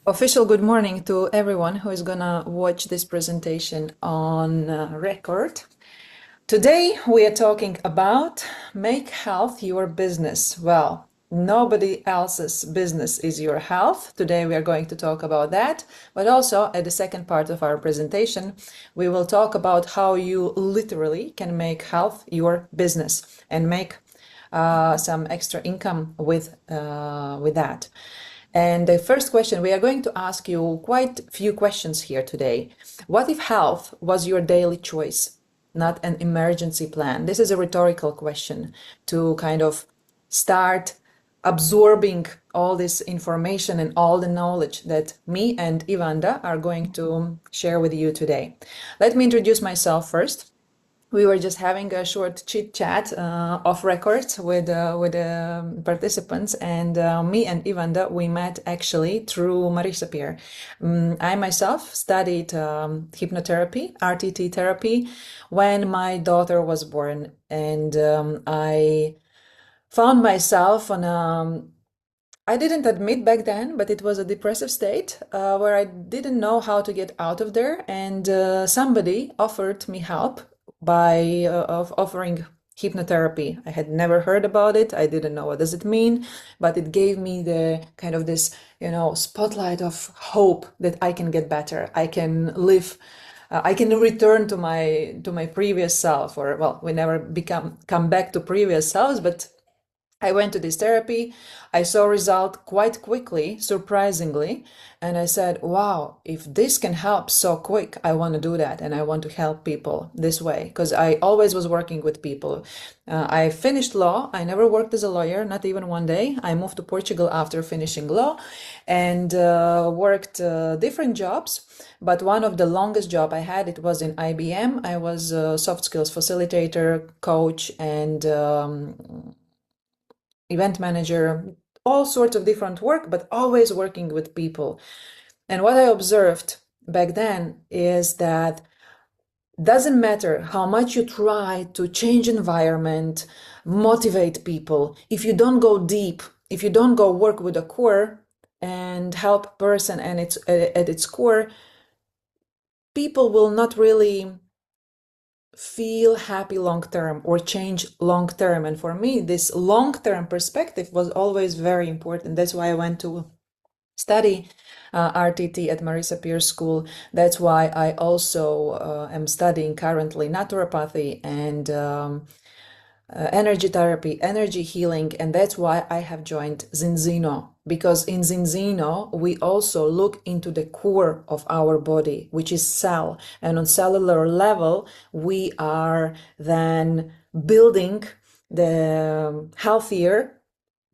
Official good morning to everyone who is gonna watch this presentation on record. Today we are talking about make health your business. Well, nobody else's business is your health. Today we are going to talk about that, but also at the second part of our presentation, we will talk about how you literally can make health your business and make some extra income with that. And the first question, we are going to ask you quite a few questions here today. What if health was your daily choice, not an emergency plan? This is a rhetorical question to kind of start absorbing all this information and all the knowledge that me and Ivanda are going to share with you today. Let me introduce myself first. We were just having a short chit chat off record with participants, and me and Ivanda, we met actually through Marisa Peer. I myself studied hypnotherapy, RTT therapy, when my daughter was born, and I found myself on I didn't admit back then, but it was a depressive state where I didn't know how to get out of there, and somebody offered me help by offering hypnotherapy. I had never heard about it. I didn't know what does it mean, but it gave me the kind of this, spotlight of hope that I can get better. I can live. I can return to my previous self, or well, we never come back to previous selves, but I went to this therapy. I saw result quite quickly, surprisingly, and I said, wow, if this can help so quick, I want to do that, and I want to help people this way, because I always was working with people. I finished law. I never worked as a lawyer, not even one day. I moved to Portugal after finishing law and worked different jobs. But one of the longest job I had, it was in IBM. I was a soft skills facilitator, coach, and event manager, all sorts of different work, but always working with people. And what I observed back then is that doesn't matter how much you try to change environment, motivate people, if you don't go deep, if you don't go work with a core and help person and it's at its core, people will not really feel happy long term or change long term. And for me, this long term perspective was always very important. That's why I went to study RTT at Marisa Peer School. That's why I also am studying currently naturopathy and energy therapy, energy healing, and that's why I have joined Zinzino, because in Zinzino we also look into the core of our body, which is cell, and on cellular level we are then building the healthier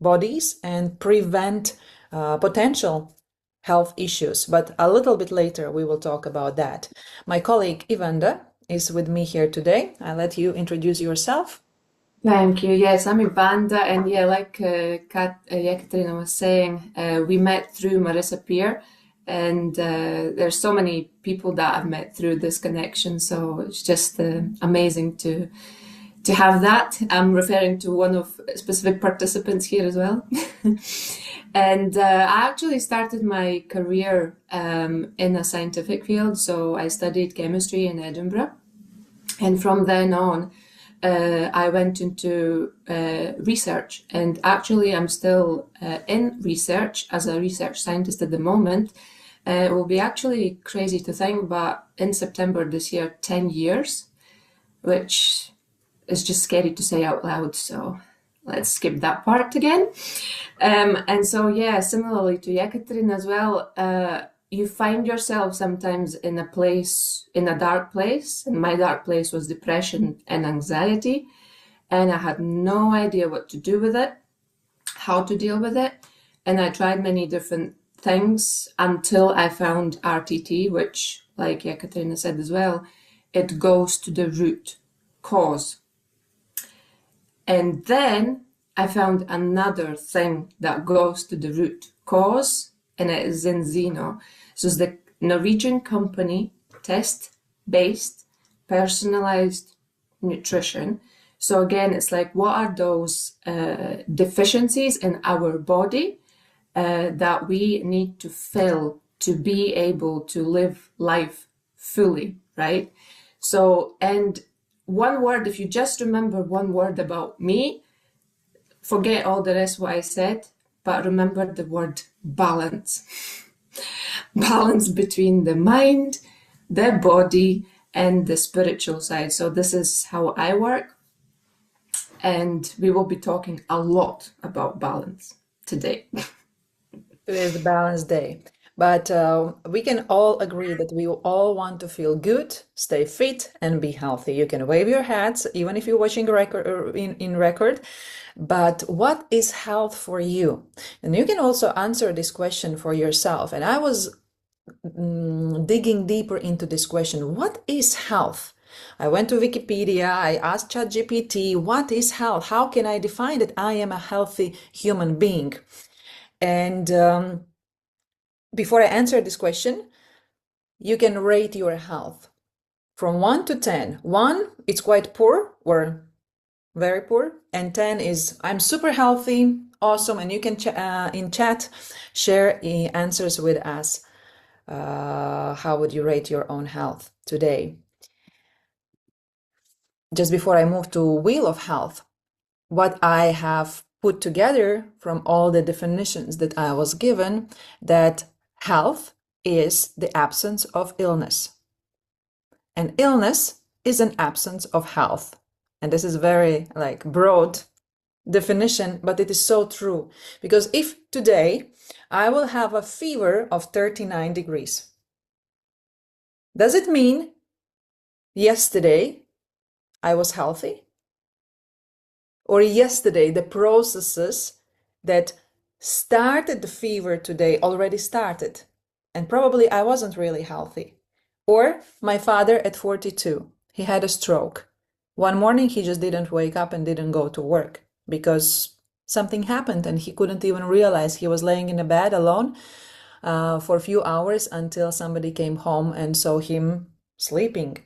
bodies and prevent potential health issues. But a little bit later we will talk about that. My colleague Ivanda is with me here today. I'll let you introduce yourself. Thank you. Yes, I'm Ivanda, and yeah, like Yekaterina was saying, we met through Marisa Peer, and there's so many people that I've met through this connection, so it's just amazing to have that. I'm referring to one of specific participants here as well. And I actually started my career in a scientific field, so I studied chemistry in Edinburgh, and from then on, I went into research, and actually I'm still in research as a research scientist at the moment. It will be actually crazy to think, but in September this year, 10 years, which is just scary to say out loud, so let's skip that part again. And so, yeah, similarly to Yekaterina as well, you find yourself sometimes in a dark place, and my dark place was depression and anxiety, and I had no idea what to do with it, how to deal with it, and I tried many different things until I found RTT, which, like Yekaterina said as well, it goes to the root cause. And then I found another thing that goes to the root cause, and it is Zinzino. So it's the Norwegian company, test-based, personalized nutrition, So again, it's like, what are those deficiencies in our body that we need to fill to be able to live life fully, right? So, and one word, if you just remember one word about me, forget all the rest what I said, but remember the word balance. Balance between the mind, the body, and the spiritual side. So this is how I work. And we will be talking a lot about balance today. Today is the balance day. But we can all agree that we all want to feel good, stay fit, and be healthy. You can wave your hats, even if you're watching record or in record. But what is health for you? And you can also answer this question for yourself. And I was digging deeper into this question. What is health? I went to Wikipedia, I asked ChatGPT, what is health? How can I define that I am a healthy human being? And before I answer this question, you can rate your health from 1 to 10. 1, it's quite poor or very poor, and 10 is I'm super healthy, awesome, and you can in chat share answers with us. How would you rate your own health today? Just before I move to Wheel of Health, what I have put together from all the definitions that I was given, that health is the absence of illness. And illness is an absence of health. And this is very like broad definition, but it is so true. Because if today I will have a fever of 39 degrees, does it mean yesterday I was healthy? Or yesterday the processes that started the fever today already started, and probably I wasn't really healthy. Or my father at 42, he had a stroke. One morning he just didn't wake up and didn't go to work because something happened and he couldn't even realize. He was laying in a bed alone for a few hours until somebody came home and saw him sleeping.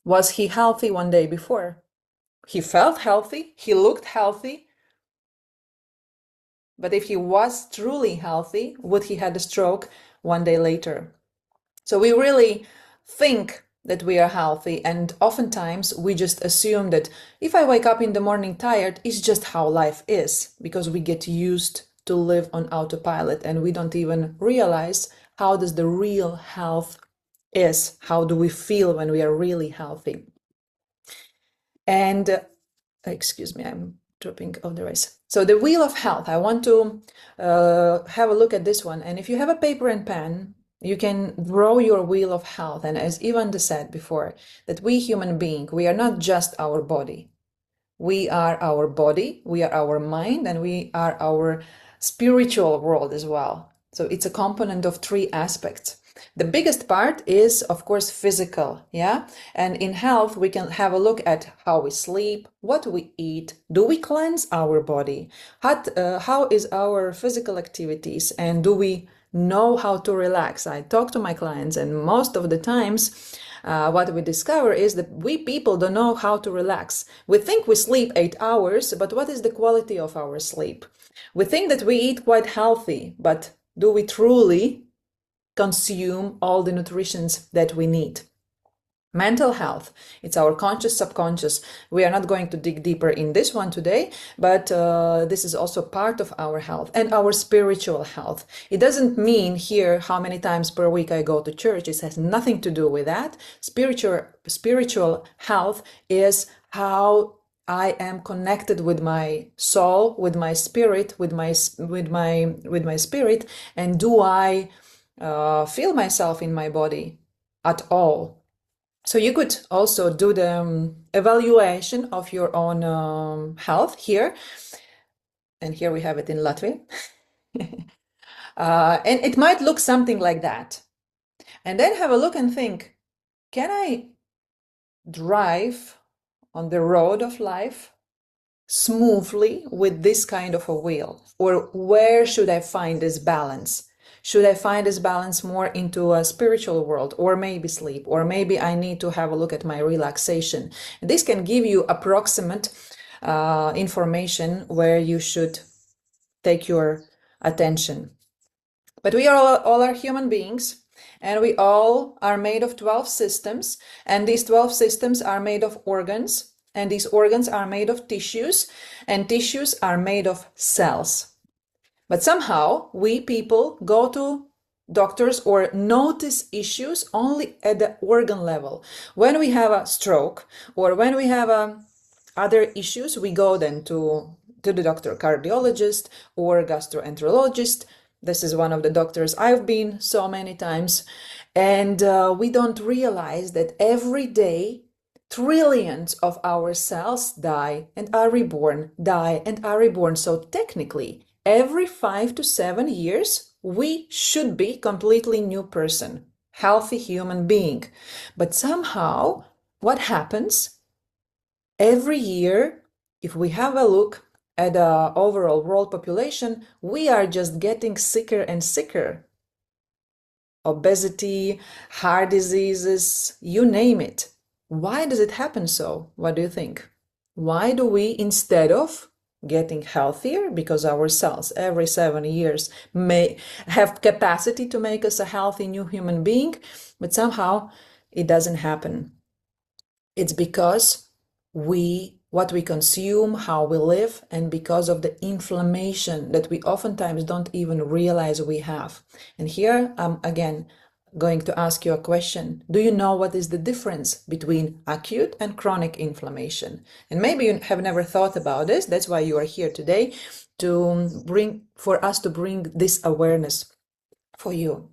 Was he healthy one day before? He felt healthy, he looked healthy, but if he was truly healthy, would he had a stroke one day later? So we really think that we are healthy, and oftentimes we just assume that if I wake up in the morning tired, it's just how life is, because we get used to live on autopilot and we don't even realize how does the real health is. How do we feel when we are really healthy? And excuse me, I'm dropping off the race. So the Wheel of Health, I want to have a look at this one. And if you have a paper and pen, you can draw your Wheel of Health. And as Ivan said before, that we human beings, we are not just our body. We are our body, we are our mind, and we are our spiritual world as well. So it's a component of 3 aspects. The biggest part is, of course, physical, yeah? And in health, we can have a look at how we sleep, what we eat, do we cleanse our body, how is our physical activities, and do we know how to relax? I talk to my clients, and most of the times, what we discover is that we people don't know how to relax. We think we sleep 8 hours, but what is the quality of our sleep? We think that we eat quite healthy, but do we truly consume all the nutritions that we need? Mental health, it's our conscious, subconscious. We are not going to dig deeper in this one today, but this is also part of our health and our spiritual health. It doesn't mean here how many times per week I go to church. It has nothing to do with that. Spiritual health is how I am connected with my soul, with my spirit, with my spirit, and do I feel myself in my body at all? So you could also do the evaluation of your own health here. And here we have it in Latvian. And it might look something like that. And then have a look and think, can I drive on the road of life smoothly with this kind of a wheel? Or where should I find this balance? Should I find this balance more into a spiritual world, or maybe sleep, or maybe I need to have a look at my relaxation? And this can give you approximate information where you should take your attention. But we all are human beings, and we all are made of 12 systems, and these 12 systems are made of organs, and these organs are made of tissues, and tissues are made of cells. But somehow we people go to doctors or notice issues only at the organ level. When we have a stroke or when we have other issues, we go then to the doctor, cardiologist or gastroenterologist. This is one of the doctors I've been so many times. And we don't realize that every day trillions of our cells die and are reborn, die and are reborn. So technically, every 5 to 7 years, we should be completely new person, healthy human being. But somehow, what happens? Every year, if we have a look at the overall world population, we are just getting sicker and sicker. Obesity, heart diseases, you name it. Why does it happen so? What do you think? Why do we, instead of getting healthier, because our cells every 7 years may have capacity to make us a healthy new human being, but somehow it doesn't happen? It's because what we consume, how we live, and because of the inflammation that we oftentimes don't even realize we have. And here I'm again going to ask you a question. Do you know what is the difference between acute and chronic inflammation? And maybe you have never thought about this. That's why you are here today, for us to bring this awareness for you.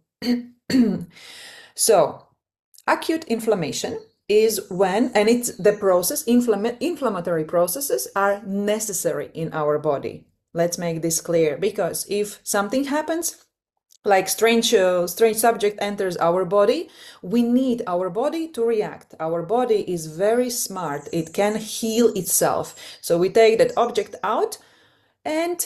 So, acute inflammation is when, and it's the process, inflammatory processes are necessary in our body. Let's make this clear, because if something happens, like strange subject enters our body, we need our body to react. Our body is very smart. It can heal itself. So we take that object out and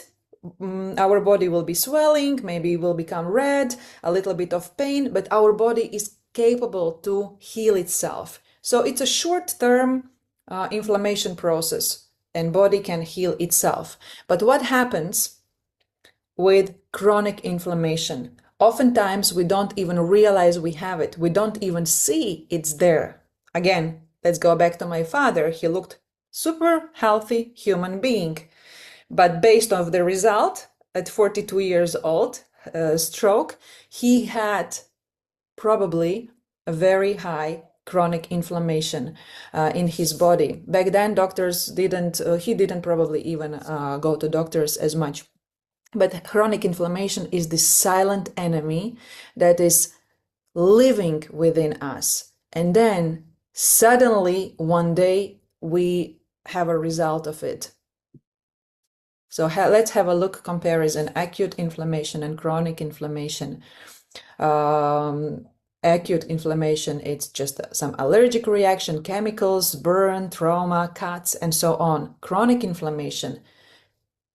our body will be swelling, maybe it will become red, a little bit of pain, but our body is capable to heal itself. So it's a short-term inflammation process, and body can heal itself. But what happens with chronic inflammation? Oftentimes we don't even realize we have it. We don't even see it's there. Again, let's go back to my father. He looked super healthy human being. But based on the result, at 42 years old, stroke, he had probably a very high chronic inflammation in his body. Back then, he didn't probably even go to doctors as much. But chronic inflammation is the silent enemy that is living within us. And then suddenly, one day, we have a result of it. So let's have a look comparison, acute inflammation and chronic inflammation. Acute inflammation, it's just some allergic reaction, chemicals, burn, trauma, cuts, and so on. Chronic inflammation,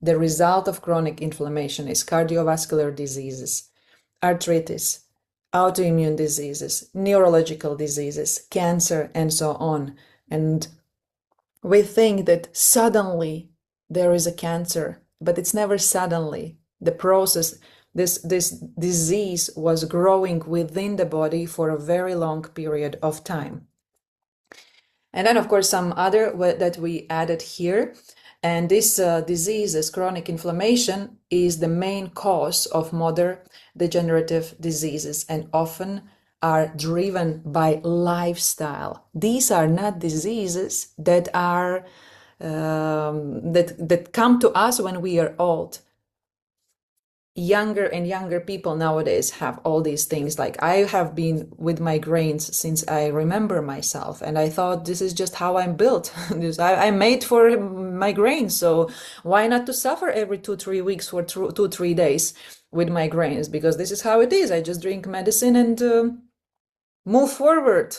the result of chronic inflammation is cardiovascular diseases, arthritis, autoimmune diseases, neurological diseases, cancer, and so on. And we think that suddenly there is a cancer, but it's never suddenly. The process, this disease was growing within the body for a very long period of time. And then, of course, some other that we added here. And this disease, this chronic inflammation, is the main cause of modern degenerative diseases and often are driven by lifestyle. These are not diseases that are that come to us when we are old. Younger and younger people nowadays have all these things. Like I have been with migraines since I remember myself, and I thought this is just how I'm built. I'm made for migraines, so why not to suffer every 2-3 weeks for 2-3 days with migraines? Because this is how it is. I just drink medicine and move forward,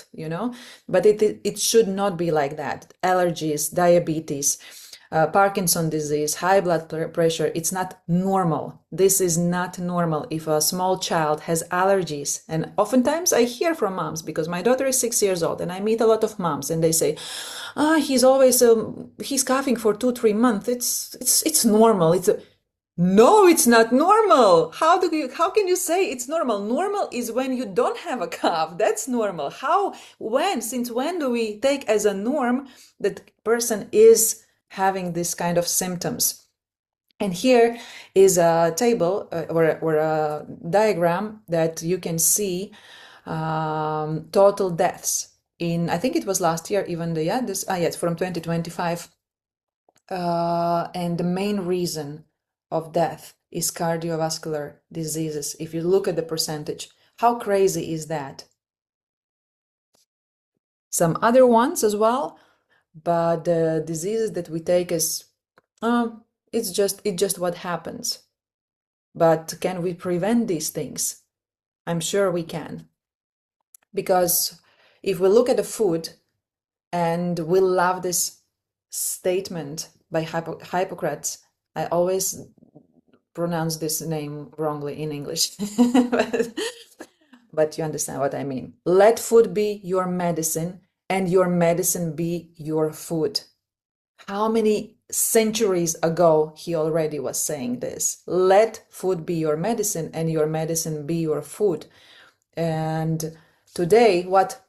But it should not be like that. Allergies, diabetes, Parkinson disease, high blood pressure. It's not normal. This is not normal if a small child has allergies. And oftentimes I hear from moms, because my daughter is 6 years old and I meet a lot of moms, and they say, he's always, he's coughing for 2, 3 months. It's normal. No, it's not normal. How can you say it's normal? Normal is when you don't have a cough. That's normal. Since when do we take as a norm that person is having this kind of symptoms? And here is a table or a diagram that you can see total deaths in, I think it was last year, even yes, from 2025. And the main reason of death is cardiovascular diseases. If you look at the percentage, how crazy is that? Some other ones as well, but the diseases that we take as, it's just what happens. But can we prevent these things? I'm sure we can. Because if we look at the food, and we love this statement by Hippocrates, I always pronounce this name wrongly in English, but you understand what I mean. Let food be your medicine, and your medicine be your food. How many centuries ago he already was saying this? Let food be your medicine, and your medicine be your food. And today, what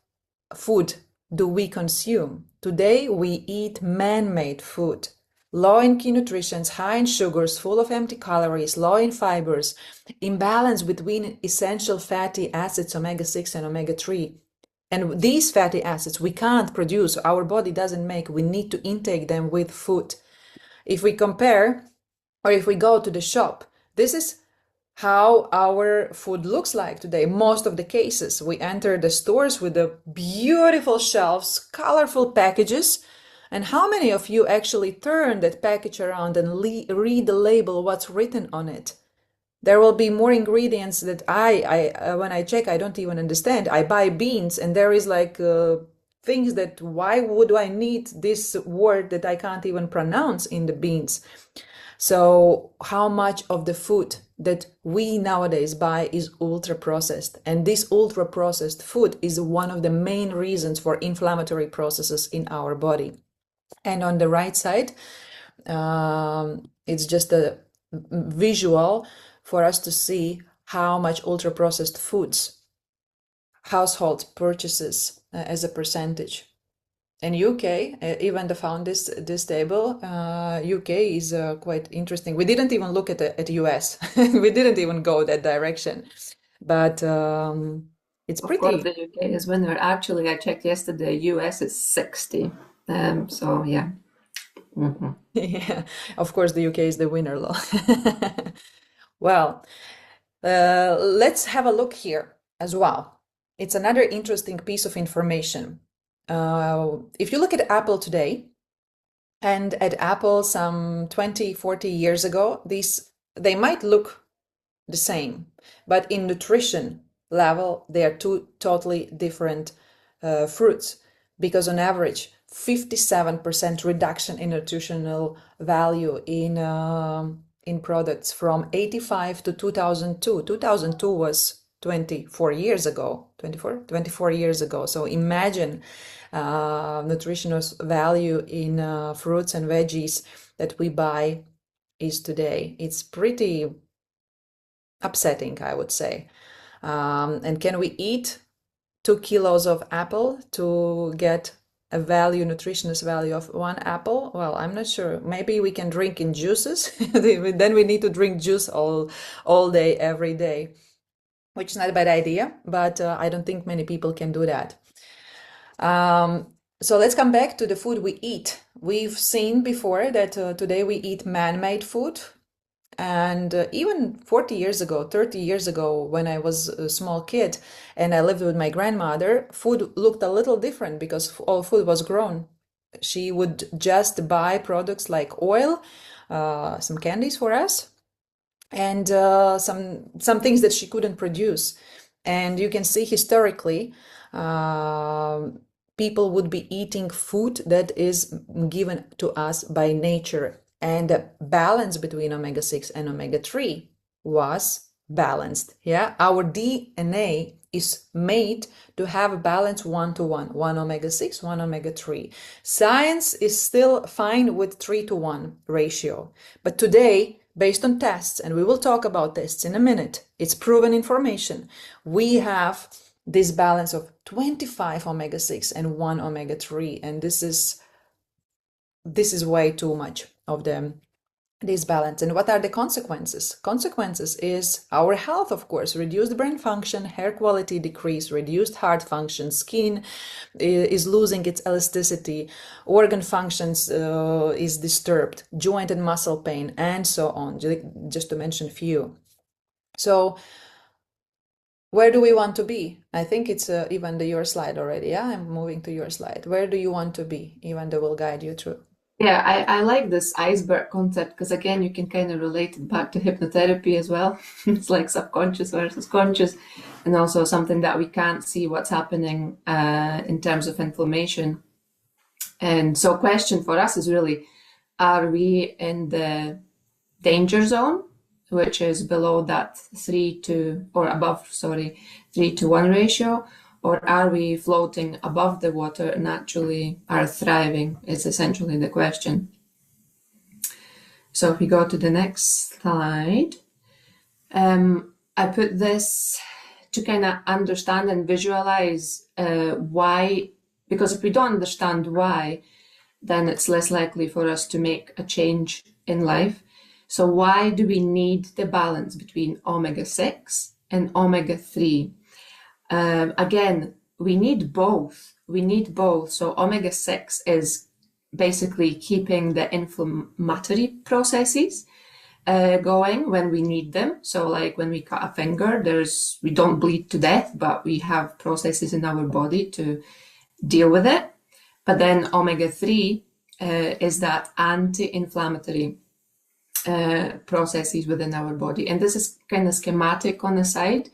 food do we consume? Today, we eat man-made food. Low in key nutrients, high in sugars, full of empty calories, low in fibers, imbalance between essential fatty acids, omega-6 and omega-3. And these fatty acids we can't produce, our body doesn't make, we need to intake them with food. If we compare, or if we go to the shop, this is how our food looks like today. Most of the cases, we enter the stores with the beautiful shelves, colorful packages. And how many of you actually turn that package around and read the label, what's written on it? There will be more ingredients that when I check, I don't even understand. I buy beans and there is like things that, why would I need this word that I can't even pronounce in the beans? So how much of the food that we nowadays buy is ultra processed? And this ultra processed food is one of the main reasons for inflammatory processes in our body. And on the right side, it's just a visual for us to see how much ultra processed foods household purchases as a percentage. In UK, even they found this table. UK is quite interesting. We didn't even look at US. We didn't even go that direction. But it's Of course, pretty. the UK is winner. Actually, I checked yesterday, US is 60. So yeah. Mhm. Yeah, of course, the UK is the winner. Well, let's have a look here as well. It's another interesting piece of information. If you look at Apple today and at Apple some 20, 40 years ago, they might look the same, but in nutrition level, they are two totally different fruits, because on average, 57% reduction in nutritional value in products from 85 to 2002. 2002 was 24 years ago, 24 years ago. So imagine nutritional value in fruits and veggies that we buy is today. It's pretty upsetting, I would say. And can we eat 2 kilos of apple to get a nutritionist value of 1 apple? Well, I'm not sure. Maybe we can drink in juices. Then we need to drink juice all day, every day, which is not a bad idea, but I don't think many people can do that. So let's come back to the food we eat. We've seen before that today we eat man-made food. And even 40 years ago, 30 years ago, when I was a small kid and I lived with my grandmother, food looked a little different because all food was grown. She would just buy products like oil, some candies for us, and some things that she couldn't produce. And you can see historically, people would be eating food that is given to us by nature, and the balance between omega-6 and omega-3 was balanced. Yeah, our DNA is made to have a balance 1-to-1, one omega-6, one omega-3. Science is still fine with 3-to-1 ratio, but today, based on tests, and we will talk about tests in a minute, it's proven information, we have this balance of 25 omega-6 and 1 omega-3, and this is way too much of them, this balance. And what are the consequences? Consequences is our health, of course, reduced brain function, hair quality decrease, reduced heart function, skin is losing its elasticity, organ functions is disturbed, joint and muscle pain, and so on, just to mention a few. So where do we want to be? I think it's even your slide already. Yeah, I'm moving to your slide. Where do you want to be? Even though will guide you through. Yeah, I like this iceberg concept because again, you can kind of relate it back to hypnotherapy as well. It's like subconscious versus conscious, and also something that we can't see what's happening in terms of inflammation. And so question for us is really, are we in the danger zone, which is below that 3-to-1 ratio, or are we floating above the water and actually are thriving is essentially the question. So if we go to the next slide, I put this to kind of understand and visualize why, because if we don't understand why, then it's less likely for us to make a change in life. So why do we need the balance between omega-6 and omega-3? Again, we need both. We need both. So omega-6 is basically keeping the inflammatory processes going when we need them. So like when we cut a finger, we don't bleed to death, but we have processes in our body to deal with it. But then omega-3 is that anti-inflammatory processes within our body. And this is kind of schematic on the side.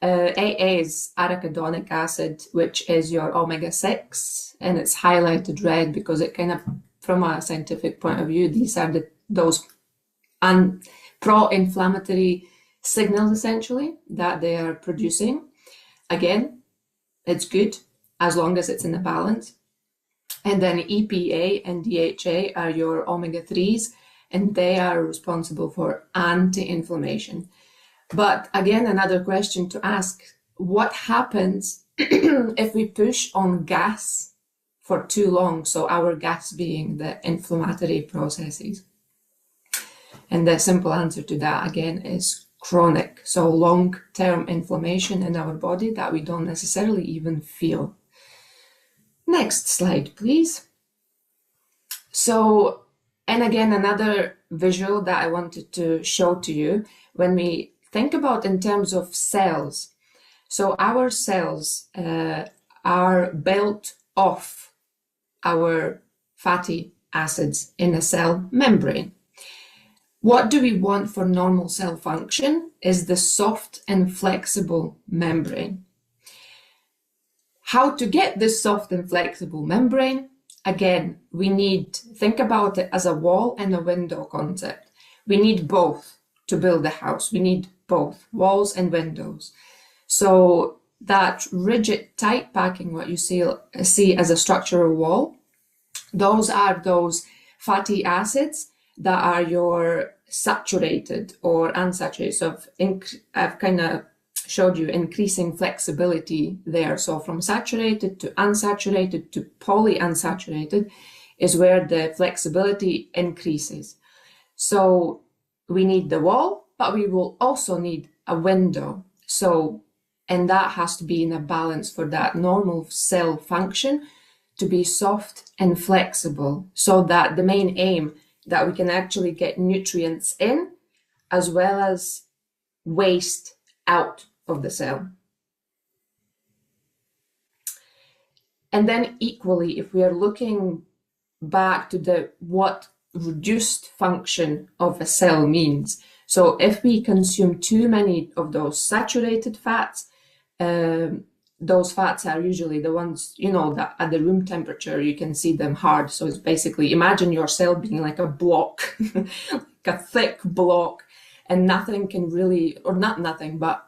AA is arachidonic acid, which is your omega-6, and it's highlighted red because it kind of, from a scientific point of view, these are those pro-inflammatory signals essentially that they are producing. Again, it's good as long as it's in a balance. And then EPA and DHA are your omega-3s, and they are responsible for anti-inflammation. But again, another question to ask, what happens if we push on gas for too long? So our gas being the inflammatory processes. And the simple answer to that, again, is chronic. So long-term inflammation in our body that we don't necessarily even feel. Next slide, please. So, and again, another visual that I wanted to show to you, when we think about in terms of cells. So our cells are built off our fatty acids in a cell membrane. What do we want for normal cell function is the soft and flexible membrane. How to get this soft and flexible membrane? Again, think about it as a wall and a window concept. We need both to build a house. We need both walls and windows. So that rigid, tight packing, what you see as a structural wall, those are those fatty acids that are your saturated or unsaturated. So I've kind of showed you increasing flexibility there. So from saturated to unsaturated to polyunsaturated is where the flexibility increases. So we need the wall, but we will also need a window. And that has to be in a balance for that normal cell function to be soft and flexible, so that the main aim that we can actually get nutrients in as well as waste out of the cell. And then equally, if we are looking back to what reduced function of a cell means. So if we consume too many of those saturated fats, those fats are usually the ones, you know, that at the room temperature you can see them hard. So it's basically, imagine your cell being like a block, like a thick block, and nothing can really, or not nothing, but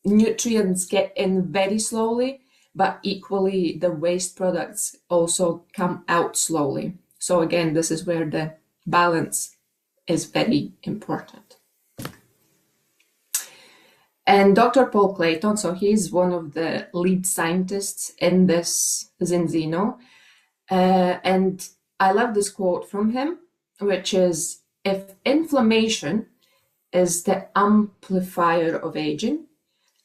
nutrients get in very slowly, but equally the waste products also come out slowly. So again, this is where the balance is very important. And Dr. Paul Clayton, so he's one of the lead scientists in this Zenzino. And I love this quote from him, which is, if inflammation is the amplifier of aging,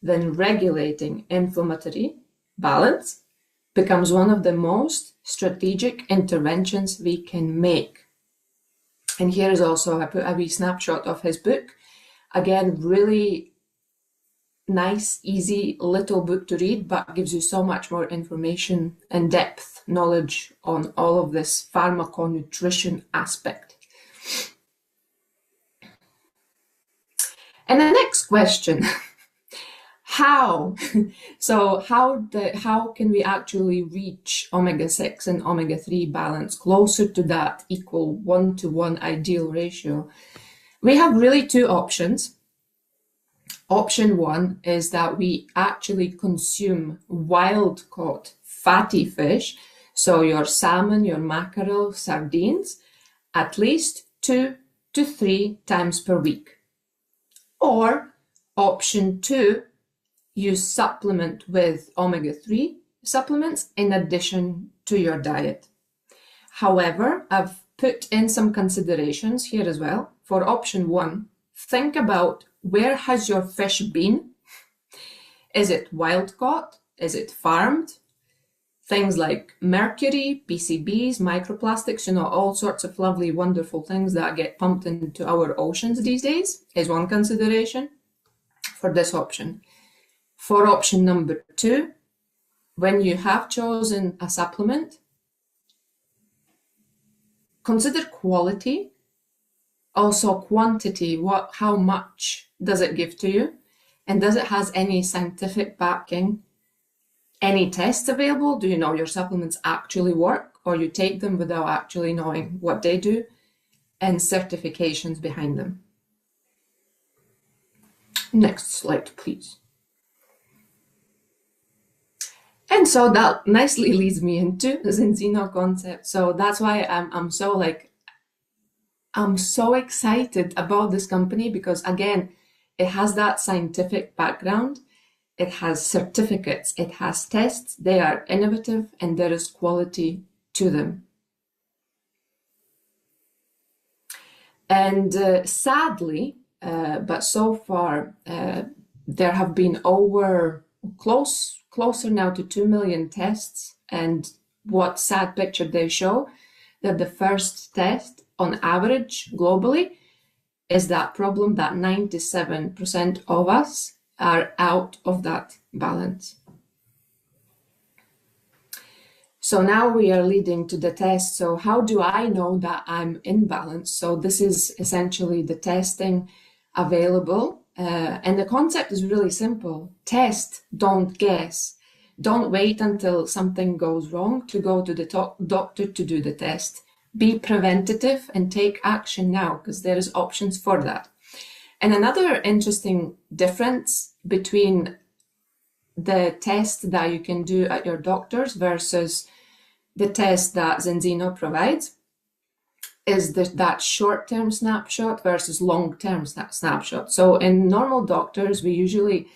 then regulating inflammatory balance becomes one of the most strategic interventions we can make. And here is also, I put a wee snapshot of his book. Again, really nice, easy little book to read, but gives you so much more information and depth knowledge on all of this pharmaconutrition aspect. And the next question, how? So how can we actually reach omega-6 and omega-3 balance closer to that equal 1-to-1 ideal ratio? We have really two options. Option one is that we actually consume wild-caught fatty fish, so your salmon, your mackerel, sardines, at least 2 to 3 times per week. Or option two, you supplement with omega-3 supplements in addition to your diet. However, I've put in some considerations here as well. For option one, think about, where has your fish been? Is it wild caught? Is it farmed? Things like mercury, PCBs, microplastics, you know, all sorts of lovely, wonderful things that get pumped into our oceans these days is one consideration for this option. For option number two, when you have chosen a supplement, consider quality, also quantity, how much does it give to you? And does it has any scientific backing? Any tests available? Do you know your supplements actually work, or you take them without actually knowing what they do? And certifications behind them. Next slide, please. And so that nicely leads me into the Zenzino concept. So that's why I'm so excited about this company, because again, it has that scientific background, it has certificates, it has tests, they are innovative, and there is quality to them. And sadly, but so far, there have been closer now to 2 million tests, and what sad picture they show, that the first test on average globally is that problem that 97% of us are out of that balance. So now we are leading to the test. So how do I know that I'm in balance? So this is essentially the testing available. And the concept is really simple. Test, don't guess. Don't wait until something goes wrong to go to the doctor to do the test. Be preventative and take action now, because there is options for that. And another interesting difference between the test that you can do at your doctor's versus the test that Zenzino provides is that short-term snapshot versus long-term snapshot. So in normal doctors, we usually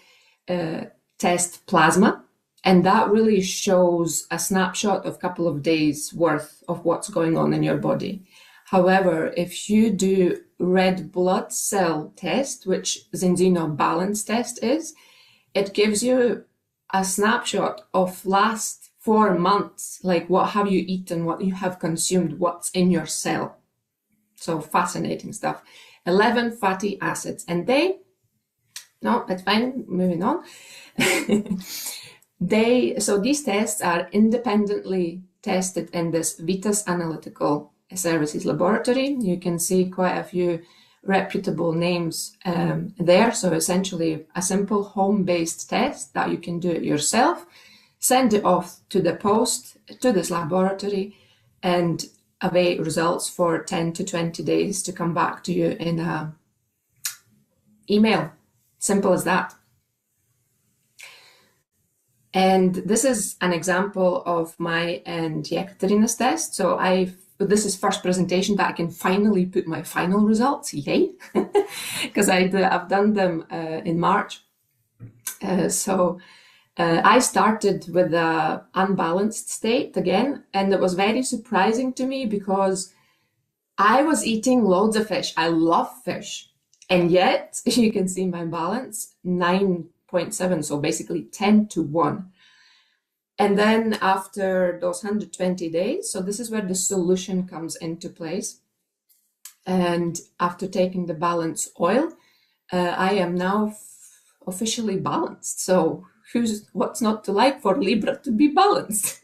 test plasma, and that really shows a snapshot of a couple of days worth of what's going on in your body. However, if you do red blood cell test, which Zenzino balance test is, it gives you a snapshot of last 4 months, like what have you eaten, what you have consumed, what's in your cell. So fascinating stuff. 11 fatty acids, and no, that's fine, moving on. So these tests are independently tested in this Vitas Analytical Services Laboratory. You can see quite a few reputable names there. So essentially a simple home-based test that you can do it yourself. send it off to the post to this laboratory, and await results for 10 to 20 days to come back to you in a email. Simple as that. And this is an example of my and Yekaterina's test. So this is first presentation that I can finally put my final results, yay, because I've done them in March. I started with an unbalanced state again, and it was very surprising to me because I was eating loads of fish. I love fish. And yet, you can see my balance, 9.7, so basically 10 to 1. And then after those 120 days, so this is where the solution comes into place. And after taking the balance oil, I am now officially balanced. So what's not to like for Libra to be balanced?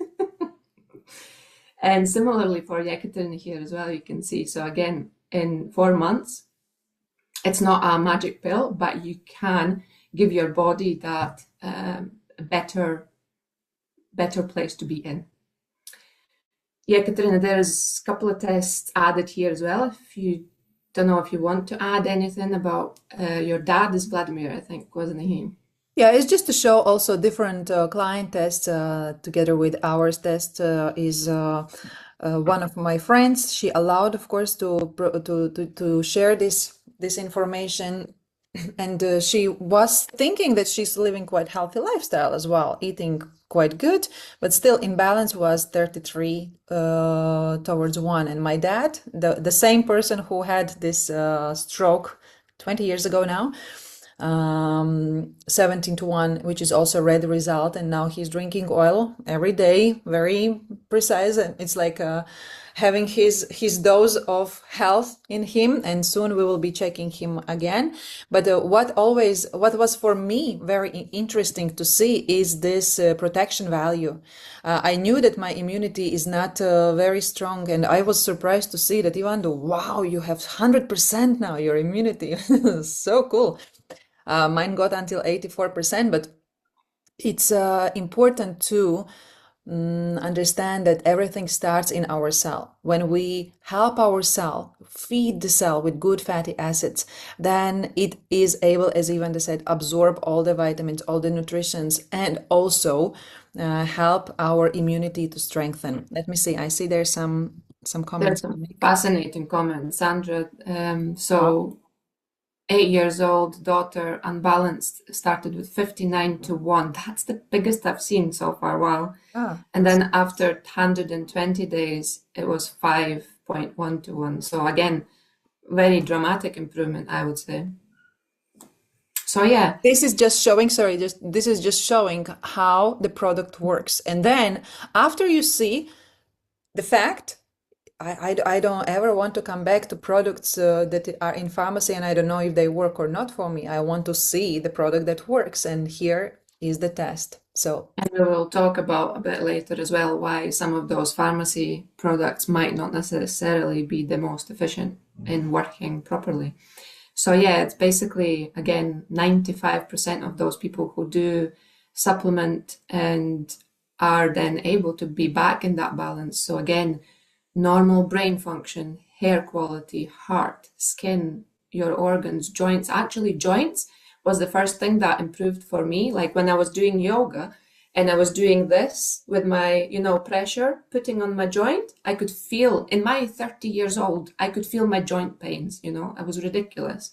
And similarly for Yekaterina here as well, you can see. So again, in 4 months, it's not a magic pill, but you can give your body that better place to be in. Yekaterina, there's a couple of tests added here as well. If you don't know if you want to add anything about your dad is Vladimir, I think, wasn't he? Yeah, it's just to show also different client tests together with ours test is one of my friends. She allowed, of course, to share this information, and she was thinking that she's living quite healthy lifestyle as well, eating quite good, but still imbalance was 33 towards 1. And my dad, the same person who had this stroke 20 years ago now, 17 to 1, which is also a red result, and now he's drinking oil every day, very precise, and it's like having his dose of health in him, and soon we will be checking him again. But what was for me very interesting to see is this protection value. I knew that my immunity is not very strong, and I was surprised to see that even though, wow, you have 100% now your immunity. So cool. Mine got until 84%, but it's important to understand that everything starts in our cell. When we help our cell, feed the cell with good fatty acids, then it is able, as Ivanda said, absorb all the vitamins, all the nutritions, and also help our immunity to strengthen. Let me see. I see there's some comments. There's some fascinating comments, Sandra. 8 years old daughter, unbalanced, started with 59 to 1. That's the biggest I've seen so far. Wow. And then after 120 days, it was 5.1 to 1. So again, very dramatic improvement, I would say. So yeah. This is just showing, this is just showing how the product works. And then after you see the fact, I don't ever want to come back to products that are in pharmacy and I don't know if they work or not for me. I want to see the product that works, and here is the test. And we will talk about a bit later as well why some of those pharmacy products might not necessarily be the most efficient in working properly. So yeah, it's basically, again, 95% of those people who do supplement and are then able to be back in that balance. So again, normal brain function, hair quality, heart, skin, your organs, joints. Actually, joints was the first thing that improved for me. Like when I was doing yoga and I was doing this with my, pressure putting on my joint, I could feel, in my 30 years old, I could feel my joint pains, I was ridiculous.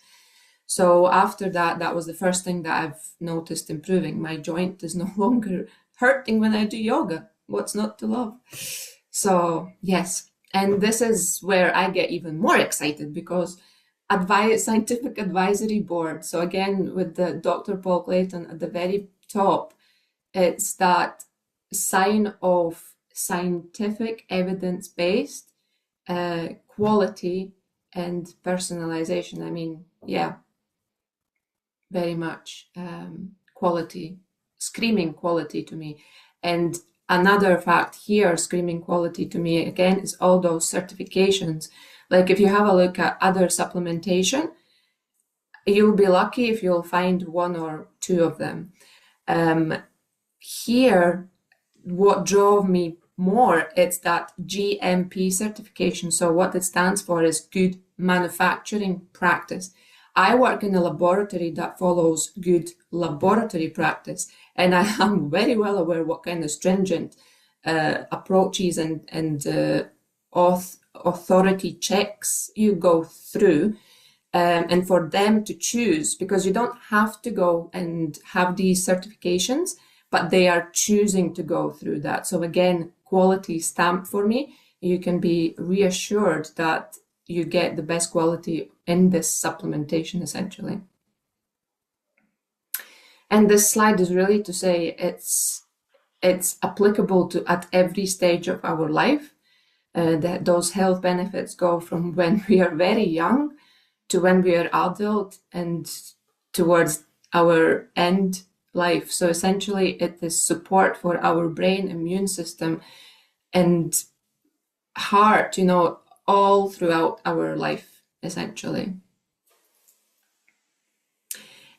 So after that, that was the first thing that I've noticed improving. My joint is no longer hurting when I do yoga. What's not to love? So yes. And this is where I get even more excited because scientific advisory board. So again, with the Dr. Paul Clayton at the very top, it's that sign of scientific evidence-based quality and personalization. I mean, yeah, very much quality, screaming quality to me. And another fact here, screaming quality to me, again, is all those certifications. Like if you have a look at other supplementation, you'll be lucky if you'll find 1 or 2 of them. Here, what drove me more, it's that GMP certification. So what it stands for is good manufacturing practice. I work in a laboratory that follows good laboratory practice, and I am very well aware what kind of stringent approaches and authority checks you go through. And for them to choose, because you don't have to go and have these certifications, but they are choosing to go through that. So again, quality stamp for me. You can be reassured that you get the best quality in this supplementation, essentially. And this slide is really to say it's applicable to at every stage of our life. That those health benefits go from when we are very young to when we are adult and towards our end life. So essentially it is support for our brain, immune system, and heart, all throughout our life, essentially.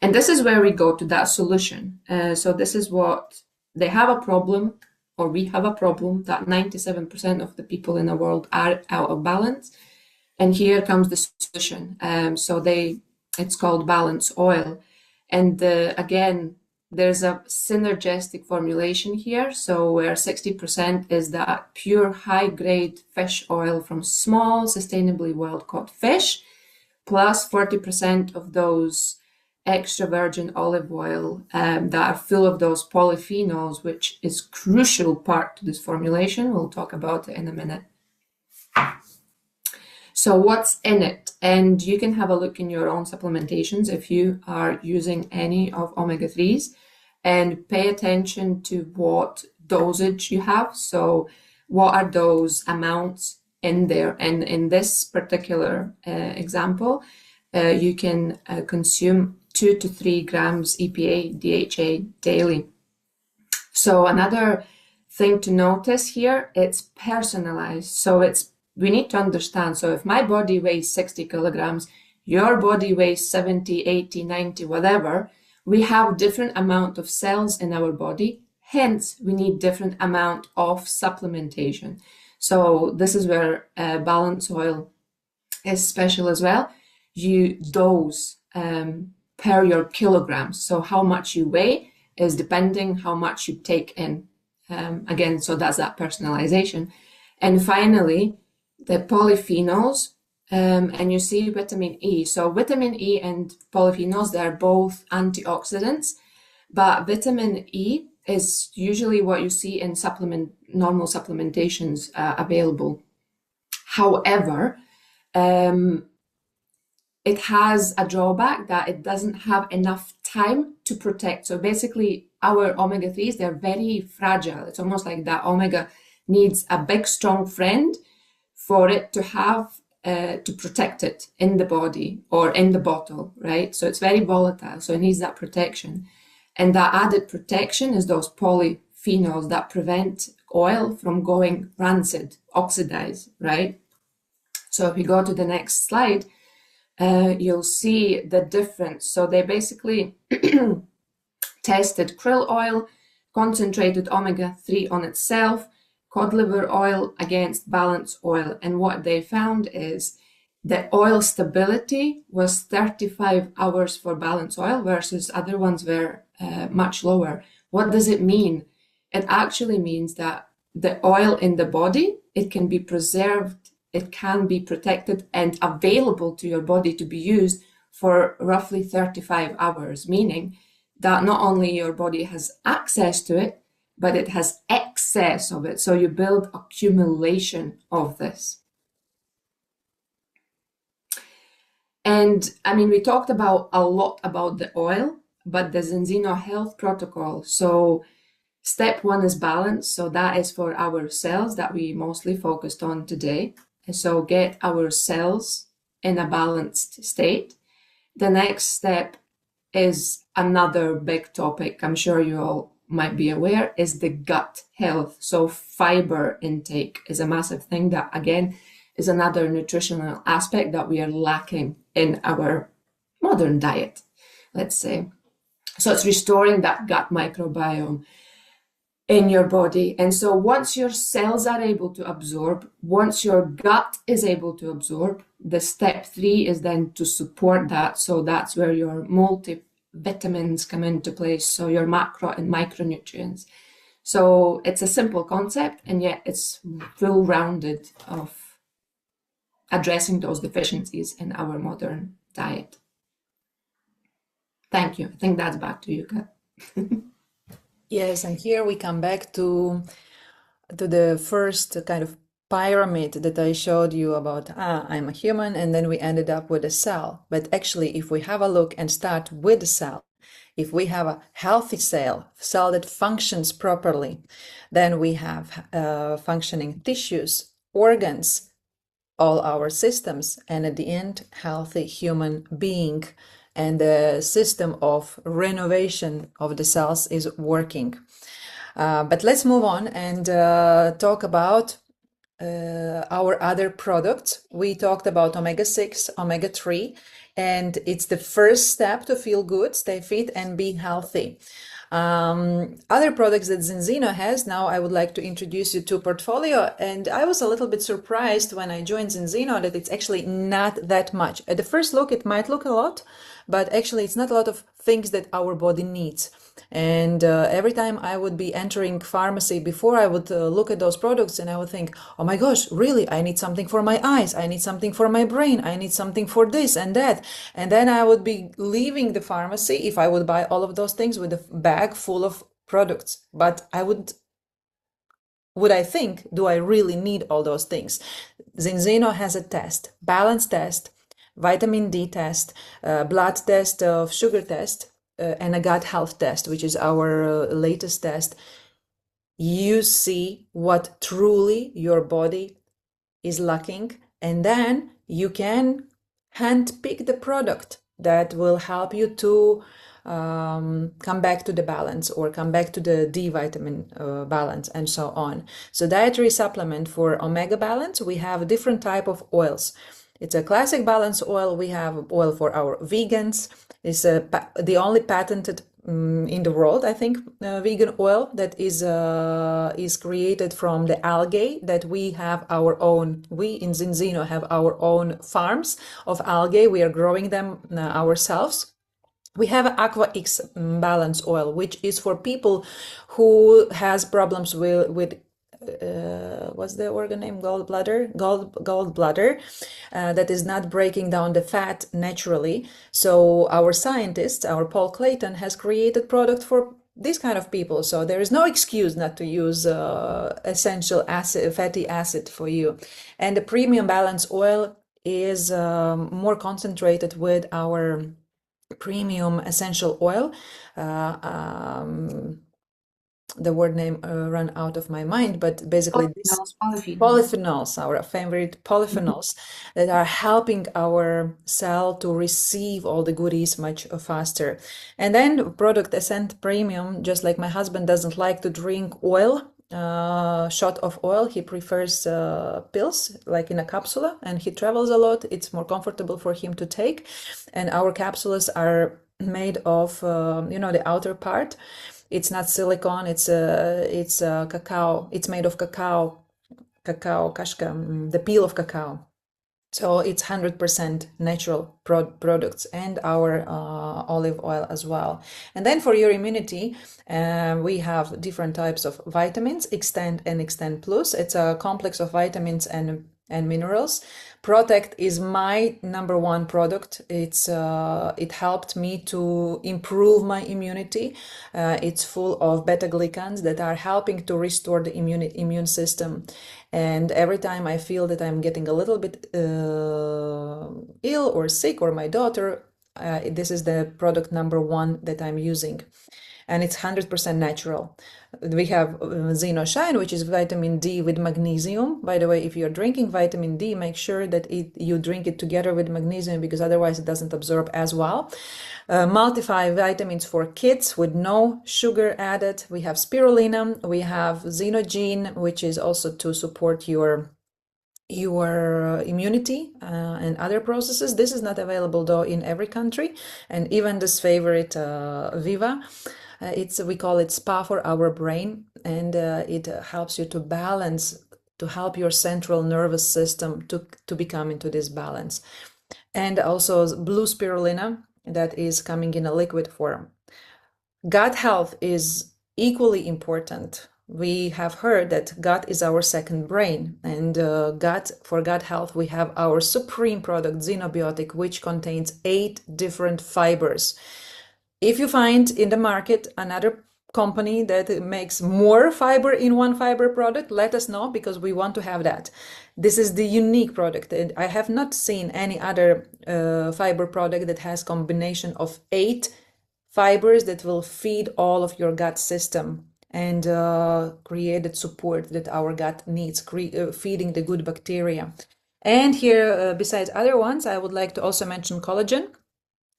And this is where we go to that solution. So this is what they have a problem, or we have a problem, that 97% of the people in the world are out of balance. And here comes the solution. It's called Balance Oil. And again, there's a synergistic formulation here. So where 60% is that pure high-grade fish oil from small, sustainably wild-caught fish, plus 40% of those extra virgin olive oil that are full of those polyphenols, which is crucial part to this formulation. We'll talk about it in a minute. So what's in it? And you can have a look in your own supplementations if you are using any of omega-3s, and pay attention to what dosage you have. So what are those amounts in there? And in this particular example, you can consume 2 to 3 grams EPA, DHA daily. So another thing to notice here, it's personalized. So we need to understand. So if my body weighs 60 kilograms, your body weighs 70, 80, 90, whatever, we have different amount of cells in our body. Hence, we need different amount of supplementation. So this is where Balance Oil is special as well. You dose per your kilograms. So how much you weigh is depending how much you take in. Again, so that's that personalization. And finally, the polyphenols, and you see vitamin E. So vitamin E and polyphenols, they're both antioxidants, but vitamin E is usually what you see in normal supplementations available. However, it has a drawback that it doesn't have enough time to protect. So basically, our omega-3s, they're very fragile. It's almost like that omega needs a big, strong friend for it to have to protect it in the body or in the bottle, right? So it's very volatile, so it needs that protection. And that added protection is those polyphenols that prevent oil from going rancid, oxidized, right? So if we go to the next slide, you'll see the difference. So they basically tested krill oil, concentrated omega-3 on itself, cod liver oil against Balance Oil. And what they found is the oil stability was 35 hours for Balance Oil versus other ones were much lower. What does it mean? It actually means that the oil in the body, it can be preserved, it can be protected and available to your body to be used for roughly 35 hours, meaning that not only your body has access to it, but it has excess of it. So you build accumulation of this. And I mean, we talked about a lot about the oil, but the Zenzino Health Protocol. So step 1 is balance. So that is for our cells that we mostly focused on today. And so get our cells in a balanced state. The next step is another big topic, I'm sure you all might be aware, is the gut health. So fiber intake is a massive thing that, again, is another nutritional aspect that we are lacking in our modern diet, let's say. So it's restoring that gut microbiome. in your body. And so once your cells are able to absorb, once your gut is able to absorb, the step 3 is then to support that. So that's where your multivitamins come into place, so your macro and micronutrients. So it's a simple concept, and yet it's full rounded of addressing those deficiencies in our modern diet. Thank you. I think that's back to you, Kat. Yes, and here we come back to the first kind of pyramid that I showed you about, I'm a human, and then we ended up with a cell. But actually, if we have a look and start with the cell, if we have a healthy cell that functions properly, then we have functioning tissues, organs, all our systems, and at the end, healthy human being. And the system of renovation of the cells is working. But let's move on and talk about our other products. We talked about omega-6, omega-3, and it's the first step to feel good, stay fit, and be healthy. Other products that Zinzino has, now I would like to introduce you to portfolio, and I was a little bit surprised when I joined Zinzino that it's actually not that much. At the first look, it might look a lot, but actually it's not a lot of things that our body needs. And every time I would be entering pharmacy, before I would look at those products, and I would think, oh my gosh, really, I need something for my eyes, I need something for my brain, I need something for this and that. And then I would be leaving the pharmacy if I would buy all of those things with a bag full of products. But would I think, do I really need all those things? Zinzino has a test, balance test, vitamin D test, blood test, sugar test, and a gut health test, which is our latest test. You see what truly your body is lacking, and then you can handpick the product that will help you to come back to the balance or come back to the D vitamin balance and so on. So dietary supplement for omega balance, we have different type of oils. It's a classic balance oil. We have oil for our vegans. It's the only patented in the world, I think, vegan oil that is created from the algae that we have our own. We in Zinzino have our own farms of algae. We are growing them ourselves. We have Aqua X balance oil, which is for people who has problems with what's the organ name? Gallbladder, that is not breaking down the fat naturally. So our scientist, our Paul Clayton, has created product for this kind of people. So there is no excuse not to use essential acid, fatty acid for you. And the premium balance oil is more concentrated with our premium essential oil. The word name ran out of my mind, but basically polyphenols, our favorite polyphenols that are helping our cell to receive all the goodies much faster. And then product Ascent Premium, just like my husband doesn't like to drink oil, shot of oil, he prefers pills like in a capsule, and he travels a lot. It's more comfortable for him to take. And our capsules are made of the outer part. It's not silicone, it's cacao. It's made of cacao, kashka, the peel of cacao. So it's 100% natural products, and our olive oil as well. And then for your immunity, we have different types of vitamins, Extend and Extend Plus. It's a complex of vitamins and minerals. Protect is my number one product. It helped me to improve my immunity. It's full of beta glucans that are helping to restore the immune system. And every time I feel that I'm getting a little bit ill or sick, or my daughter, this is the product number one that I'm using. And it's 100% natural. We have Zeno Shine, which is vitamin D with magnesium. By the way, if you're drinking vitamin D, make sure that you drink it together with magnesium, because otherwise it doesn't absorb as well. Multivitamins for kids with no sugar added. We have spirulina. We have Xenogene, which is also to support your immunity and other processes. This is not available though in every country. And even this favorite Viva We call it spa for our brain, and it helps you to balance, to help your central nervous system to become into this balance. And also blue spirulina that is coming in a liquid form. Gut health is equally important. We have heard that gut is our second brain, and for gut health, we have our supreme product, Xenobiotic, which contains 8 different fibers. If you find in the market another company that makes more fiber in one fiber product, let us know, because we want to have that. This is the unique product, and I have not seen any other fiber product that has combination of 8 fibers that will feed all of your gut system and create that support that our gut needs, feeding the good bacteria. And here, besides other ones, I would like to also mention collagen,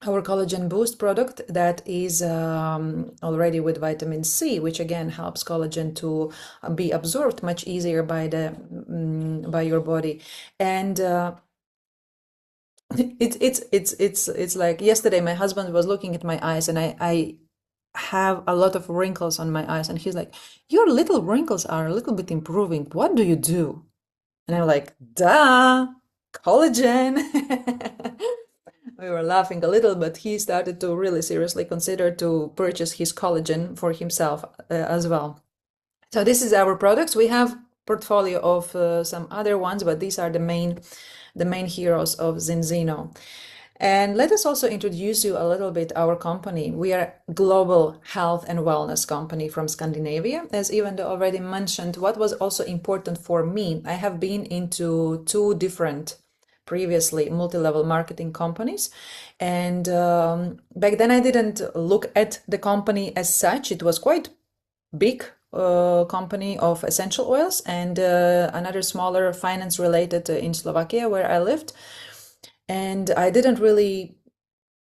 our collagen boost product that is already with vitamin C, which again helps collagen to be absorbed much easier by your body. And it's like yesterday my husband was looking at my eyes, and I have a lot of wrinkles on my eyes, and he's like, your little wrinkles are a little bit improving, what do you do? And I'm like, duh, collagen. We were laughing a little, but he started to really seriously consider to purchase his collagen for himself as well. So this is our products. We have portfolio of some other ones, but these are the main heroes of Zinzino. And let us also introduce you a little bit our company. We are a global health and wellness company from Scandinavia. As Ivan already mentioned, what was also important for me, I have been into 2 different previously multi-level marketing companies, and back then I didn't look at the company as such. It was quite big company of essential oils, and another smaller finance related in Slovakia where I lived, and I didn't really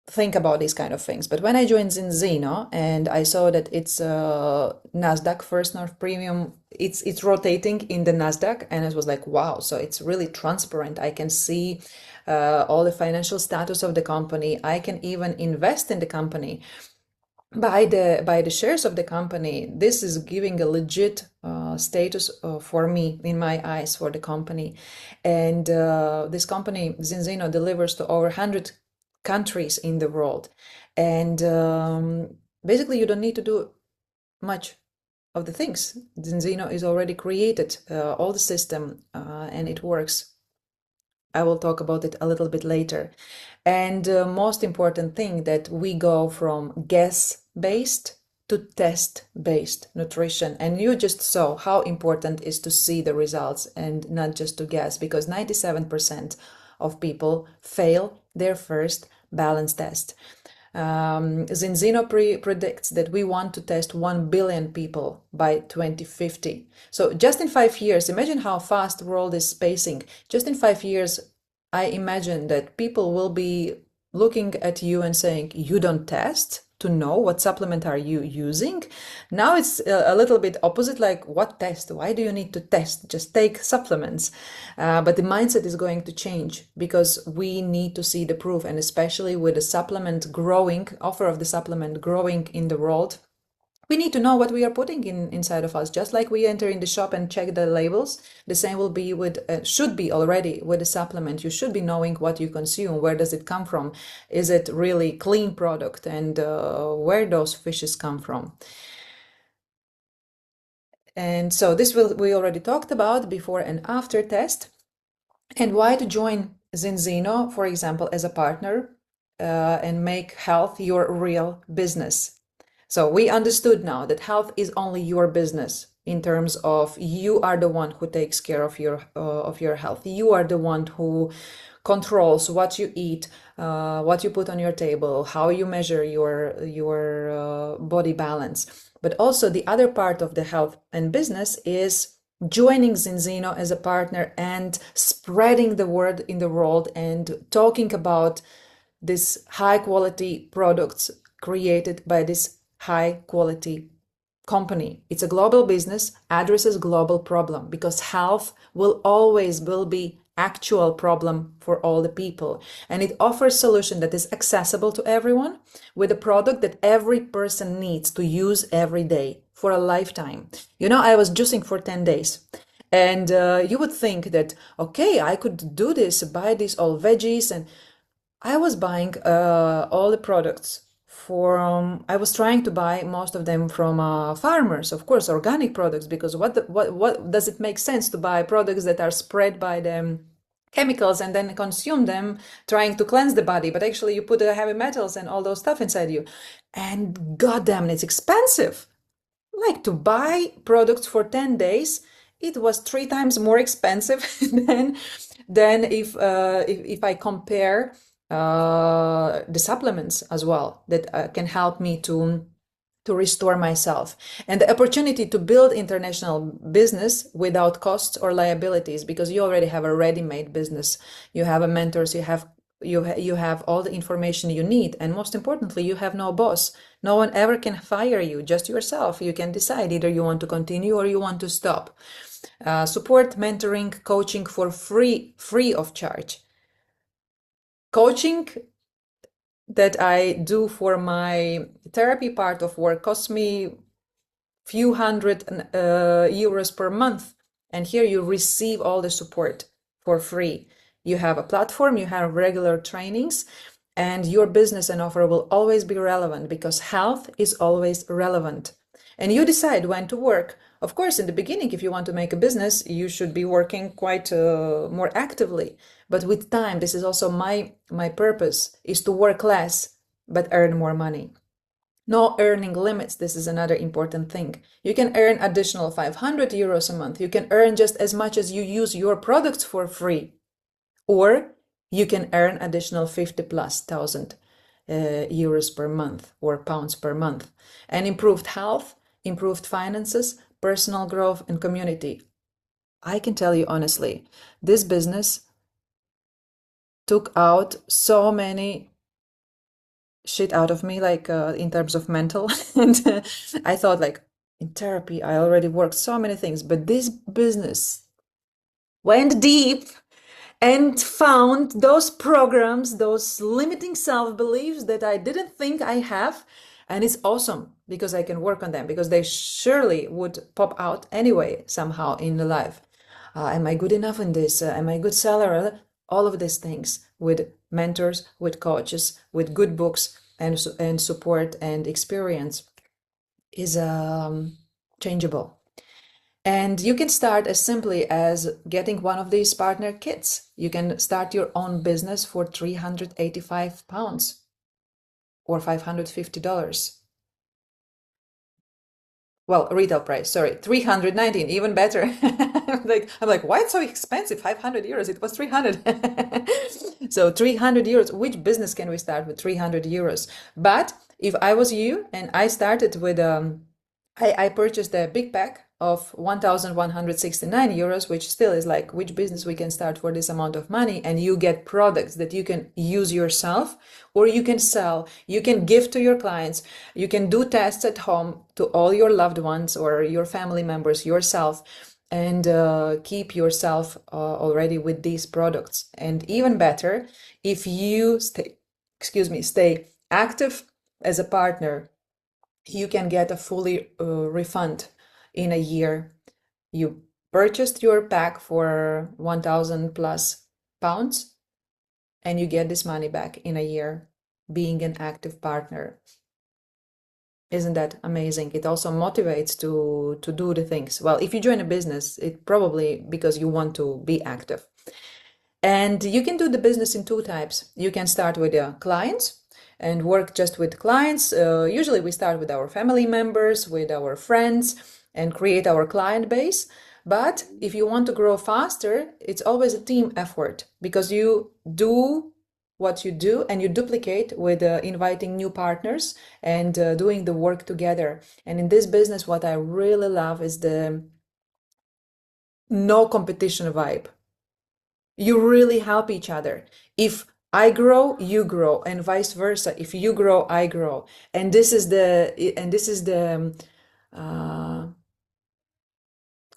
think about these kind of things. But when I joined Zinzino and I saw that it's Nasdaq First North Premium, it's rotating in the Nasdaq, and it was like, wow, so it's really transparent. I can see all the financial status of the company. I can even invest in the company, buy the shares of the company. This is giving a legit status for me, in my eyes, for the company. And this company Zinzino delivers to over 100 countries in the world, and basically you don't need to do much of the things. Zinzino is already created all the system, and it works. I will talk about it a little bit later. And most important thing, that we go from guess-based to test-based nutrition. And you just saw how important it is to see the results and not just to guess, because 97% of people fail their first balance test. Zinzino predicts that we want to test 1 billion people by 2050. So just in 5 years, imagine how fast the world is spacing. Just in 5 years, I imagine that people will be looking at you and saying, you don't test to know what supplement are you using? Now it's a little bit opposite, like, what test? Why do you need to test? Just take supplements. But the mindset is going to change, because we need to see the proof, and especially with the supplement growing, offer of the supplement growing in the world, we need to know what we are putting inside of us. Just like we enter in the shop and check the labels, the same will be with, should be already with the supplement. You should be knowing what you consume, where does it come from, is it really clean product, and where those fishes come from. And so this we already talked about before and after test. And why to join Zinzino, for example, as a partner and make health your real business. So we understood now that health is only your business, in terms of you are the one who takes care of your health. You are the one who controls what you eat, what you put on your table, how you measure your body balance. But also the other part of the health and business is joining Zinzino as a partner and spreading the word in the world and talking about this high quality products created by this high quality company. It's a global business, addresses global problem, because health will be actual problem for all the people. And it offers solution that is accessible to everyone with a product that every person needs to use every day for a lifetime. You know, I was juicing for 10 days. And you would think that, okay, I could do this, buy these all veggies. And I was buying all the products from, I was trying to buy most of them from farmers, of course, organic products, because what does it make sense to buy products that are spread by them chemicals and then consume them trying to cleanse the body, but actually you put the heavy metals and all those stuff inside you, and goddamn, it's expensive. Like to buy products for 10 days, it was 3 times more expensive than if I compare the supplements as well that can help me to restore myself, and the opportunity to build international business without costs or liabilities, because you already have a ready-made business. You have a mentors, you have all the information you need, and most importantly, you have no boss. No one ever can fire you, just yourself. You can decide either you want to continue or you want to stop. Support, mentoring, coaching for free of charge. Coaching that I do for my therapy part of work costs me few hundred euros per month. And here you receive all the support for free. You have a platform, you have regular trainings, and your business and offer will always be relevant, because health is always relevant. And you decide when to work. Of course, in the beginning, if you want to make a business, you should be working quite more actively. But with time, this is also my purpose, is to work less, but earn more money. No earning limits. This is another important thing. You can earn additional 500 euros a month. You can earn just as much as you use your products for free. Or you can earn additional 50 plus thousand euros per month or pounds per month. And improved health, improved finances, personal growth, and community. I can tell you honestly, this business took out so many shit out of me, like in terms of mental. And I thought, like, in therapy, I already worked so many things, but this business went deep and found those programs, those limiting self-beliefs that I didn't think I have. And it's awesome because I can work on them, because they surely would pop out anyway, somehow in the life. Am I good enough in this? Am I a good seller? All of these things with mentors, with coaches, with good books and support and experience is changeable. And you can start as simply as getting one of these partner kits. You can start your own business for £385 or $550. Well, retail price, sorry, 319, even better. I'm like, why it's so expensive? 500 euros, it was 300. So 300 euros, which business can we start with 300 euros? But if I was you and I started with, I purchased a big pack of 1,169 euros, which still is like, which business we can start for this amount of money? And you get products that you can use yourself, or you can sell, you can give to your clients, you can do tests at home to all your loved ones or your family members, yourself, and keep yourself already with these products. And even better, if you stay active as a partner, you can get a fully refund in a year. You purchased your pack for 1,000 plus pounds, and you get this money back in a year, being an active partner. Isn't that amazing? It also motivates to do the things. Well, if you join a business, it probably because you want to be active. And you can do the business in two types. You can start with clients and work just with clients. Usually we start with our family members, with our friends, and create our client base. But if you want to grow faster, it's always a team effort, because you do what you do and you duplicate with inviting new partners and doing the work together. And in this business, what I really love is the no competition vibe. You really help each other. If I grow, you grow, and vice versa. If you grow, I grow. And this is the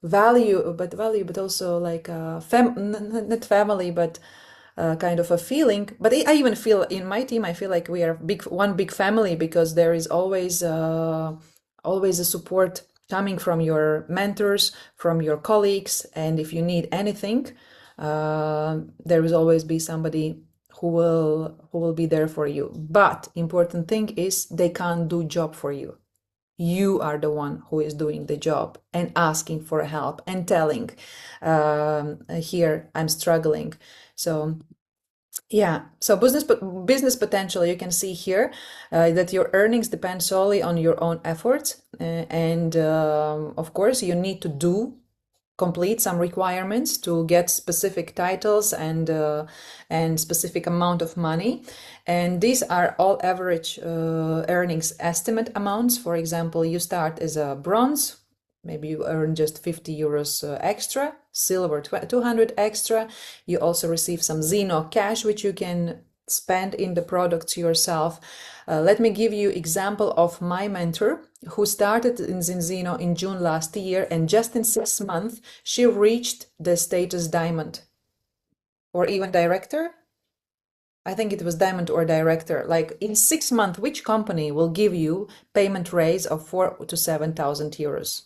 value, but also like not family, but kind of a feeling. But I even feel in my team, I feel like we are one big family, because there is always a support coming from your mentors, from your colleagues, and if you need anything, there will always be somebody who will be there for you. But important thing is they can't do job for you. You are the one who is doing the job and asking for help and telling, here I'm struggling. So yeah, so business potential, you can see here that your earnings depend solely on your own efforts, and of course you need to complete some requirements to get specific titles and specific amount of money, and these are all average earnings estimate amounts. For example, you start as a bronze, maybe you earn just 50 euros extra, silver 200 extra. You also receive some Zeno cash, which you can spend in the products yourself. Let me give you example of my mentor who started in Zinzino in June last year, and just in 6 months she reached the status diamond, or even director. I think it was diamond or director. Like in 6 months, which company will give you payment raise of 4 to 7,000 euros?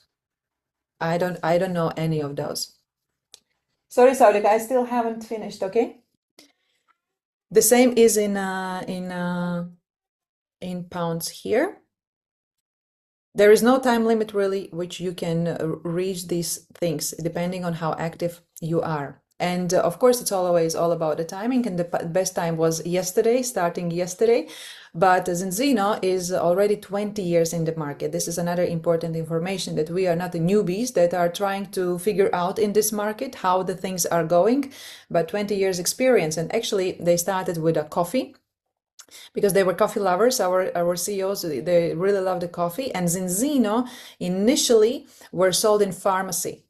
I don't know any of those. Sorry, Saudik, I still haven't finished, okay? The same is in pounds here. There is no time limit really, which you can reach these things depending on how active you are. And of course, it's always all about the timing. And the best time was yesterday, starting yesterday. But Zinzino is already 20 years in the market. This is another important information, that we are not the newbies that are trying to figure out in this market how the things are going, but 20 years experience. And actually, they started with a coffee, because they were coffee lovers. Our CEOs, they really love the coffee. And Zinzino initially were sold in pharmacy.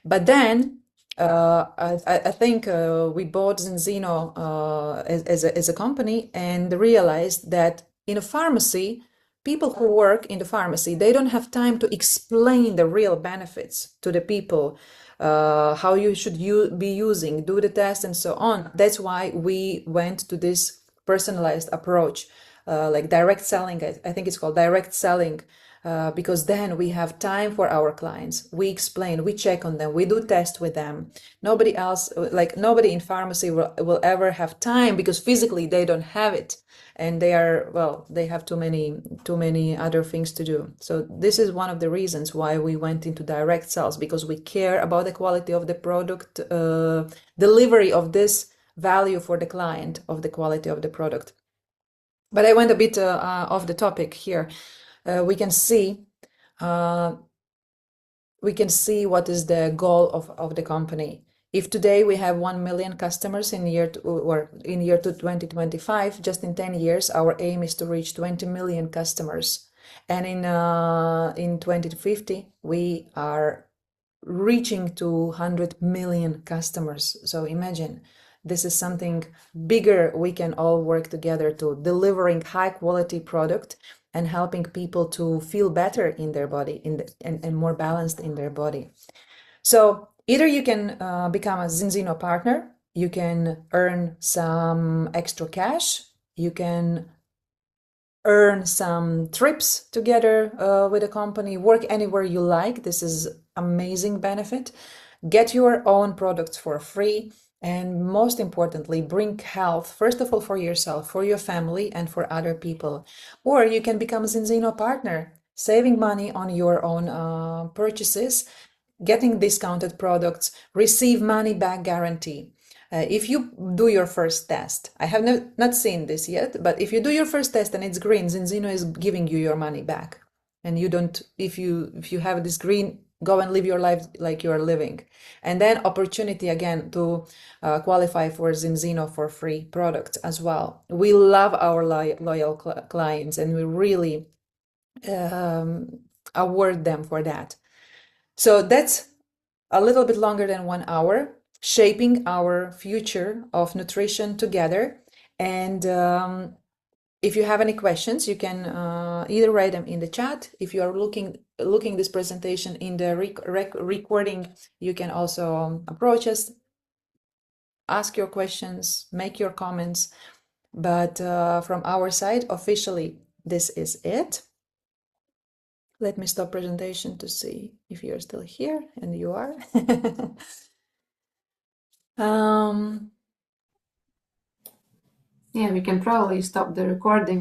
But then I think we bought Zinzino as a company, and realized that in a pharmacy, people who work in the pharmacy, they don't have time to explain the real benefits to the people, how you should be using, do the test, and so on. That's why we went to this personalized approach, like direct selling. I think it's called direct selling, because then we have time for our clients. We explain, we check on them, we do tests with them. Nobody else, like nobody in pharmacy will ever have time, because physically they don't have it, and they have too many other things to do. So this is one of the reasons why we went into direct sales, because we care about the quality of the product, delivery of this value for the client, of the quality of the product. But I went a bit off the topic here. We can see what is the goal of the company. If today we have 1 million customers in year 2025, just in 10 years, our aim is to reach 20 million customers. And in 2050, we are reaching to 100 million customers. So imagine, this is something bigger. We can all work together to delivering high quality product and helping people to feel better in their body, and more balanced in their body. So either you can become a Zinzino partner, you can earn some extra cash, you can earn some trips together with a company, work anywhere you like. This is amazing benefit. Get your own products for free. And most importantly, bring health, first of all, for yourself, for your family, and for other people. Or you can become a Zinzino partner, saving money on your own purchases, getting discounted products, receive money back guarantee. If you do your first test, I have not seen this yet, but if you do your first test and it's green, Zinzino is giving you your money back. And you don't, if you have this green, go and live your life like you are living. And then opportunity again to qualify for Zinzino for free products as well. We love our loyal clients, and we really award them for that. So that's a little bit longer than 1 hour, shaping our future of nutrition together. And If you have any questions, you can either write them in the chat. If you are looking this presentation in the recording, you can also approach us, ask your questions, make your comments. But from our side, officially, this is it. Let me stop presentation to see if you're still here, and you are. Yeah, we can probably stop the recording.